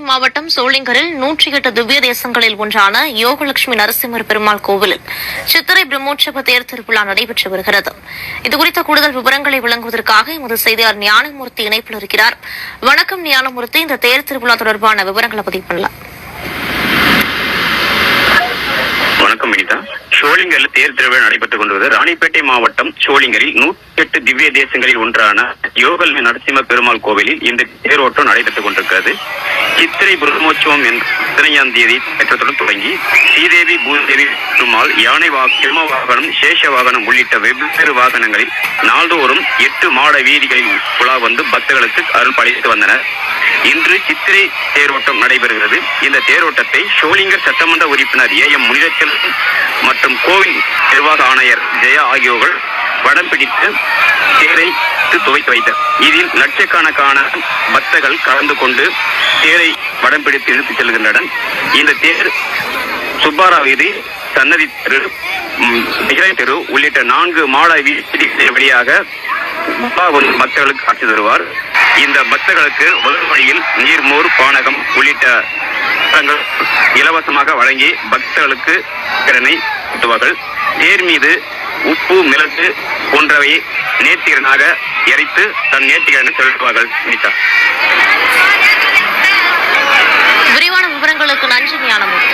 மாவட்டம் சோளிங்கரில் 108 திவ்ய தேசங்களில் ஒன்றான யோகலட்சுமி நரசிம்மர் பெருமாள் கோவிலில் சித்திரை பிரம்மோற்சவ தேர் திருவிழா நடைபெற்று வருகிறது. இதுகுறித்த கூடுதல் விவரங்களை வழங்குவதற்காக எமது செய்தியாளர் ஞானமூர்த்தி இணைப்பில் இருக்கிறார். வணக்கம் ஞானமூர்த்தி, இந்த தேர் திருவிழா தொடர்பான விவரங்களை பதிவு பண்ணலாம். வணக்கம் வினிதா. சோளிங்கரில் தேர் திருவிழா நடைபெற்றுக் கொண்டுள்ளது. ராணிப்பேட்டை மாவட்டம் சோளிங்கரில் 108 திவ்ய தேசங்களில் ஒன்றான யோகலட்சுமி நரசிம்ம பெருமாள் கோவிலில் இந்த தேரோட்டம் நடைபெற்றுக் கொண்டிருக்கிறது. சித்திரை பிரம்மோற்சவம் என்ற 15ஆம் தேதி ஏற்றத்துடன் தொடங்கி ஸ்ரீதேவி பூதேவி பெருமாள் யானை சிம்ம வாகனம் சேஷ வாகனம் உள்ளிட்ட வெவ்வேறு வாகனங்களில் நாள்தோறும் 8 மாட வீதிகளில் உலா வந்து பக்தர்களுக்கு அருள் படைத்து வந்தனர். இன்று சித்திரை தேரோட்டம் நடைபெறுகிறது. இந்த தேரோட்டத்தை சோளிங்கர் சட்டமன்ற உறுப்பினர் AM முனிரச்சல் மற்றும் கோவில் நிர்வாக ஆணையர் ஜெயா ஆகியோர்கள் வடம் பிடித்து தேரை துவக்கி வைத்தார். இதில் லட்சக்கணக்கான பக்தர்கள் கலந்து கொண்டு தேரை வடம் பிடித்து இழுத்துச் செல்கின்றனர். இந்த தேர் சுப்பாரா வீதி, சன்னதி தெரு, நிகழ தெரு உள்ளிட்ட 4 மாட வீதி வழியாக பக்தர்களுக்கு காட்சி தருவார். இந்த பக்தர்களுக்கு முதல் வழியில் நீர்மோர், பானகம் உள்ளிட்ட இலவசமாக வழங்கி பக்தர்களுக்கு திறனை ஊட்டுவார்கள். தேர் மீது உப்பு, மிளகு போன்றவை நேர்த்திகரனாக எரித்து தன் நேர்த்திகரனை செலுத்துவார்கள். விரிவான விவரங்களுக்கு நன்றி ஞானமூர்த்தி.